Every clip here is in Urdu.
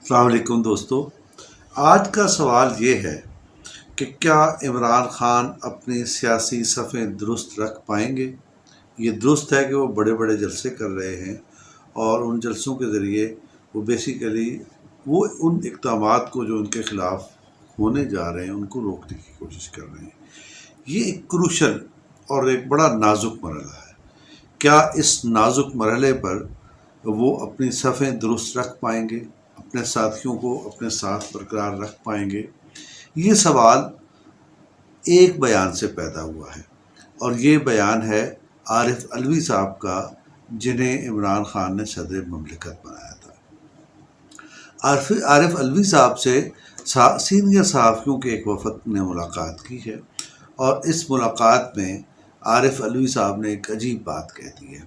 السلام علیکم دوستو، آج کا سوال یہ ہے کہ کیا عمران خان اپنی سیاسی صفیں درست رکھ پائیں گے؟ یہ درست ہے کہ وہ بڑے بڑے جلسے کر رہے ہیں اور ان جلسوں کے ذریعے وہ بیسیکلی وہ ان اقدامات کو جو ان کے خلاف ہونے جا رہے ہیں ان کو روکنے کی کوشش کر رہے ہیں۔ یہ ایک کروشل اور ایک بڑا نازک مرحلہ ہے۔ کیا اس نازک مرحلے پر وہ اپنی صفیں درست رکھ پائیں گے، اپنے ساتھیوں کو اپنے ساتھ برقرار رکھ پائیں گے؟ یہ سوال ایک بیان سے پیدا ہوا ہے اور یہ بیان ہے عارف علوی صاحب کا، جنہیں عمران خان نے صدر مملکت بنایا تھا۔ عارف علوی صاحب سے سینئر صحافیوں کے ایک وفد نے ملاقات کی ہے اور اس ملاقات میں عارف علوی صاحب نے ایک عجیب بات کہہ دی ہے۔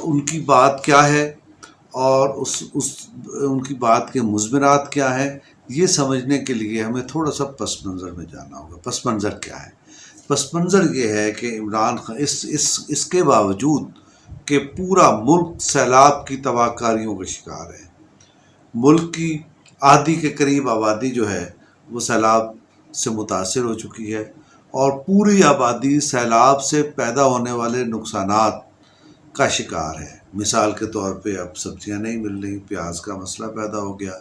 ان کی بات کیا ہے اور ان کی بات کے مضمرات کیا ہیں، یہ سمجھنے کے لیے ہمیں تھوڑا سا پس منظر میں جانا ہوگا۔ پس منظر کیا ہے؟ پس منظر یہ ہے کہ عمران خان اس کے باوجود کہ پورا ملک سیلاب کی تباہ کاریوں کا شکار ہے، ملک کی آدھی کے قریب آبادی جو ہے وہ سیلاب سے متاثر ہو چکی ہے اور پوری آبادی سیلاب سے پیدا ہونے والے نقصانات کا شکار ہے۔ مثال کے طور پہ اب سبزیاں نہیں مل رہی، پیاز کا مسئلہ پیدا ہو گیا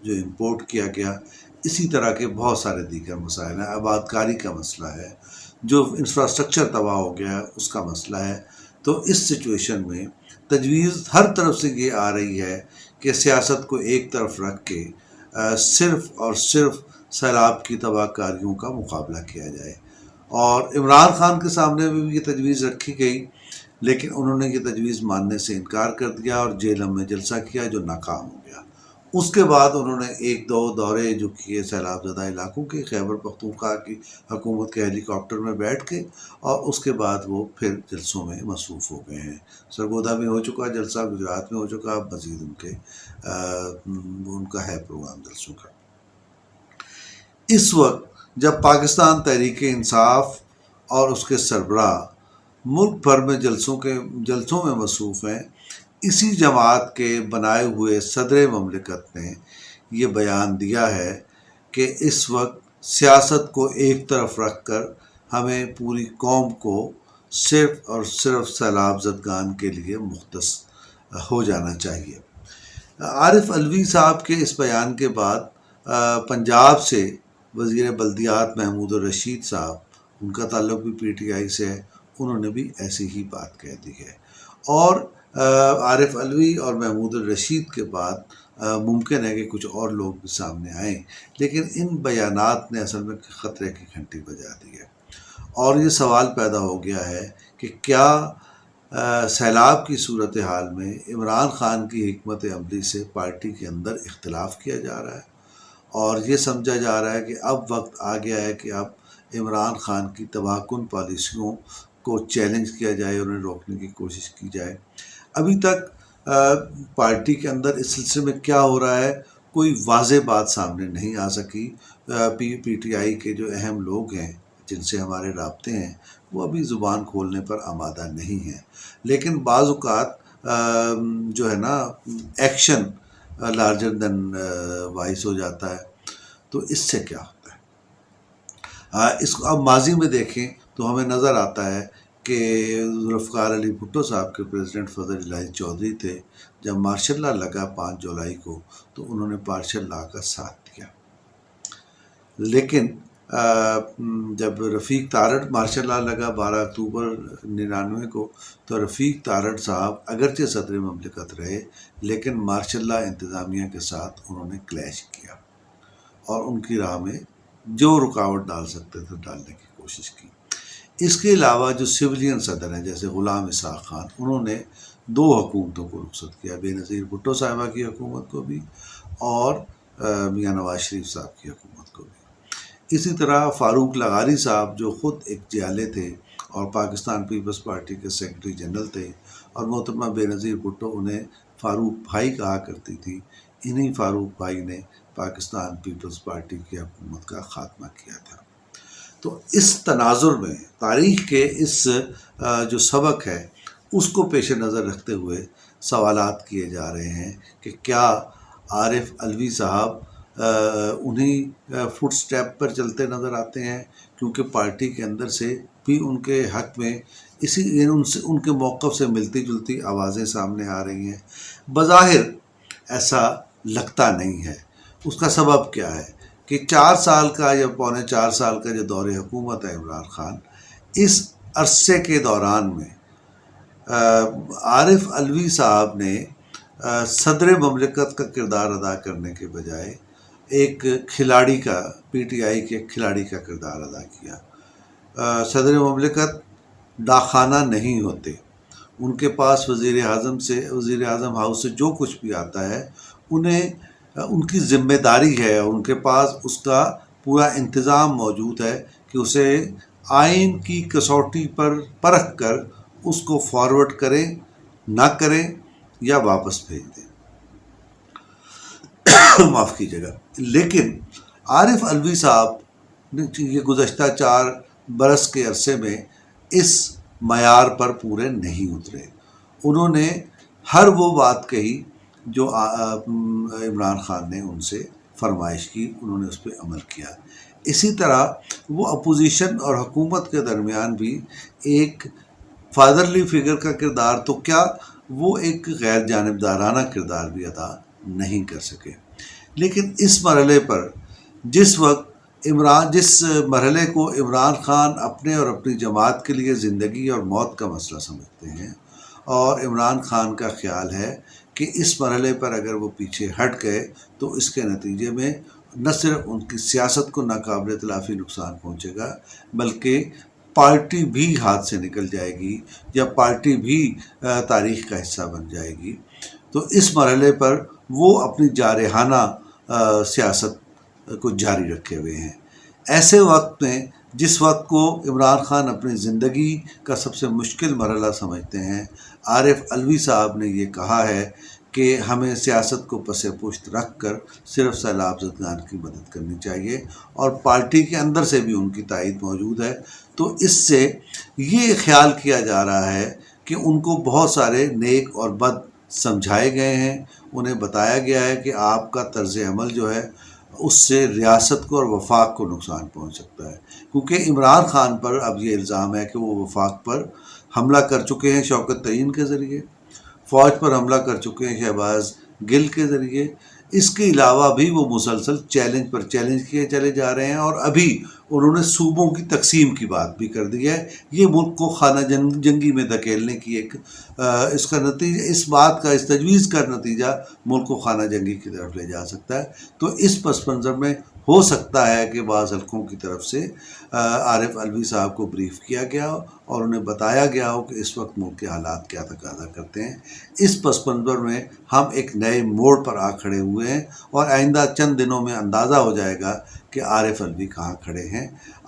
جو امپورٹ کیا گیا، اسی طرح کے بہت سارے دیگر مسائل ہیں۔ آبادکاری کا مسئلہ ہے، جو انفراسٹرکچر تباہ ہو گیا ہے اس کا مسئلہ ہے۔ تو اس سچویشن میں تجویز ہر طرف سے یہ آ رہی ہے کہ سیاست کو ایک طرف رکھ کے صرف اور صرف سیلاب کی تباہ کاریوں کا مقابلہ کیا جائے۔ اور عمران خان کے سامنے بھی یہ تجویز رکھی گئی، لیکن انہوں نے یہ تجویز ماننے سے انکار کر دیا اور جیلم میں جلسہ کیا جو ناکام ہو گیا۔ اس کے بعد انہوں نے ایک دو دورے جو کیے سیلاب زدہ علاقوں کے، خیبر پختونخوا کی حکومت کے ہیلی کاپٹر میں بیٹھ کے، اور اس کے بعد وہ پھر جلسوں میں مصروف ہو گئے ہیں۔ سرگودا میں ہو چکا جلسہ، گجرات میں ہو چکا، اب مزید ان کا ہے پروگرام جلسوں کا۔ اس وقت جب پاکستان تحریک انصاف اور اس کے سربراہ ملک بھر میں جلسوں میں مصروف ہیں، اسی جماعت کے بنائے ہوئے صدر مملکت نے یہ بیان دیا ہے کہ اس وقت سیاست کو ایک طرف رکھ کر ہمیں پوری قوم کو صرف اور صرف سیلاب زدگان کے لیے مختص ہو جانا چاہیے۔ عارف علوی صاحب کے اس بیان کے بعد پنجاب سے وزیر بلدیات محمود الرشید صاحب، ان کا تعلق بھی پی ٹی آئی سے ہے، انہوں نے بھی ایسی ہی بات کہہ دی ہے۔ اور عارف علوی اور محمود الرشید کے بعد ممکن ہے کہ کچھ اور لوگ بھی سامنے آئیں، لیکن ان بیانات نے اصل میں خطرے کی گھنٹی بجا دی ہے اور یہ سوال پیدا ہو گیا ہے کہ کیا سیلاب کی صورتحال میں عمران خان کی حکمت عملی سے پارٹی کے اندر اختلاف کیا جا رہا ہے اور یہ سمجھا جا رہا ہے کہ اب وقت آ گیا ہے کہ اب عمران خان کی تباہ کن پالیسیوں کو چیلنج کیا جائے، انہیں روکنے کی کوشش کی جائے۔ ابھی تک پارٹی کے اندر اس سلسلے میں کیا ہو رہا ہے کوئی واضح بات سامنے نہیں آ سکی۔ پی ٹی آئی کے جو اہم لوگ ہیں جن سے ہمارے رابطے ہیں وہ ابھی زبان کھولنے پر آمادہ نہیں ہیں، لیکن بعض اوقات جو ہے نا ایکشن لارجر دین وائس ہو جاتا ہے۔ تو اس سے کیا ہوتا ہے، اس کو اب ماضی میں دیکھیں تو ہمیں نظر آتا ہے کہ ذوالفقار علی بھٹو صاحب کے پریزیڈنٹ فضل الہی چودھری تھے، جب مارشل لا لگا 5 جولائی کو تو انہوں نے مارشل لا کا ساتھ دیا، لیکن جب رفیق تارڑ مارشل لا لگا 12 اکتوبر 99 کو تو رفیق تارڑ صاحب اگرچہ صدر مملکت رہے لیکن مارشل لا انتظامیہ کے ساتھ انہوں نے کلیش کیا اور ان کی راہ میں جو رکاوٹ ڈال سکتے تھے ڈالنے کی کوشش کی۔ اس کے علاوہ جو سویلین صدر ہیں جیسے غلام اسحاق خان، انہوں نے 2 حکومتوں کو رخصت کیا، بے نظیر بھٹو صاحبہ کی حکومت کو بھی اور میاں نواز شریف صاحب کی حکومت کو بھی۔ اسی طرح فاروق لغاری صاحب جو خود ایک جیالے تھے اور پاکستان پیپلز پارٹی کے سیکرٹری جنرل تھے، اور محترمہ بے نظیر بھٹو انہیں فاروق بھائی کہا کرتی تھی، انہی فاروق بھائی نے پاکستان پیپلز پارٹی کی حکومت کا خاتمہ کیا تھا۔ تو اس تناظر میں تاریخ کے اس جو سبق ہے اس کو پیش نظر رکھتے ہوئے سوالات کیے جا رہے ہیں کہ کیا عارف علوی صاحب انہیں فٹ سٹیپ پر چلتے نظر آتے ہیں، کیونکہ پارٹی کے اندر سے بھی ان کے حق میں ان کے موقف سے ملتی جلتی آوازیں سامنے آ رہی ہیں۔ بظاہر ایسا لگتا نہیں ہے۔ اس کا سبب کیا ہے کہ 4 سال کا یا پونے 4 سال کا جو دور حکومت ہے عمران خان، اس عرصے کے دوران میں عارف علوی صاحب نے صدر مملکت کا کردار ادا کرنے کے بجائے ایک کھلاڑی کا، پی ٹی آئی کے کھلاڑی کا کردار ادا کیا۔ صدر مملکت ڈاکخانہ نہیں ہوتے، ان کے پاس وزیر اعظم ہاؤس سے جو کچھ بھی آتا ہے انہیں ان کی ذمہ داری ہے، ان کے پاس اس کا پورا انتظام موجود ہے کہ اسے آئین کی کسوٹی پر پرکھ کر اس کو فارورڈ کریں، نہ کریں یا واپس بھیج دیں۔ معاف کیجیے گا۔ لیکن عارف علوی صاحب نے یہ گزشتہ 4 برس کے عرصے میں اس معیار پر پورے نہیں اترے۔ انہوں نے ہر وہ بات کہی جو عمران خان نے ان سے فرمائش کی، انہوں نے اس پہ عمل کیا۔ اسی طرح وہ اپوزیشن اور حکومت کے درمیان بھی ایک فادرلی فگر کا کردار تو کیا، وہ ایک غیر جانبدارانہ کردار بھی ادا نہیں کر سکے۔ لیکن اس مرحلے پر جس مرحلے کو عمران خان اپنے اور اپنی جماعت کے لیے زندگی اور موت کا مسئلہ سمجھتے ہیں، اور عمران خان کا خیال ہے کہ اس مرحلے پر اگر وہ پیچھے ہٹ گئے تو اس کے نتیجے میں نہ صرف ان کی سیاست کو ناقابل تلافی نقصان پہنچے گا، بلکہ پارٹی بھی ہاتھ سے نکل جائے گی یا پارٹی بھی تاریخ کا حصہ بن جائے گی۔ تو اس مرحلے پر وہ اپنی جارحانہ سیاست کو جاری رکھے ہوئے ہیں۔ ایسے وقت میں، جس وقت کو عمران خان اپنی زندگی کا سب سے مشکل مرحلہ سمجھتے ہیں، عارف علوی صاحب نے یہ کہا ہے کہ ہمیں سیاست کو پس پشت رکھ کر صرف سیلاب زدگان کی مدد کرنی چاہیے، اور پارٹی کے اندر سے بھی ان کی تائید موجود ہے۔ تو اس سے یہ خیال کیا جا رہا ہے کہ ان کو بہت سارے نیک اور بد سمجھائے گئے ہیں، انہیں بتایا گیا ہے کہ آپ کا طرز عمل جو ہے اس سے ریاست کو اور وفاق کو نقصان پہنچ سکتا ہے، کیونکہ عمران خان پر اب یہ الزام ہے کہ وہ وفاق پر حملہ کر چکے ہیں شوکت تعین کے ذریعے، فوج پر حملہ کر چکے ہیں شہباز گل کے ذریعے۔ اس کے علاوہ بھی وہ مسلسل چیلنج پر چیلنج کیے چلے جا رہے ہیں، اور ابھی انہوں نے صوبوں کی تقسیم کی بات بھی کر دی ہے۔ یہ ملک کو خانہ جنگی میں دھکیلنے کی اس کا نتیجہ، اس بات کا، اس تجویز کا نتیجہ ملک کو خانہ جنگی کی طرف لے جا سکتا ہے۔ تو اس پس منظر میں ہو سکتا ہے کہ بعض حلقوں کی طرف سے عارف علوی صاحب کو بریف کیا گیا اور انہیں بتایا گیا ہو کہ اس وقت ملک کے حالات کیا تقاضا کرتے ہیں۔ اس پس منظر میں ہم ایک نئے موڑ پر آ کھڑے ہوئے ہیں، اور آئندہ چند دنوں میں اندازہ ہو جائے گا کہ عارف علوی کہاں کھڑے ہیں۔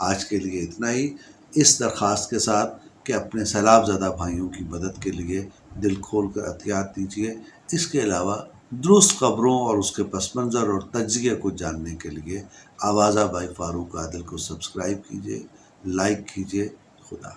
آج کے لیے اتنا ہی، اس درخواست کے ساتھ کہ اپنے سیلاب زدہ بھائیوں کی مدد کے لیے دل کھول کر عطیات دیجیے۔ اس کے علاوہ درست خبروں اور اس کے پس منظر اور تجزیے کو جاننے کے لیے آوازہ بائی فاروق عادل کو سبسکرائب کیجیے، لائک کیجیے۔ خدا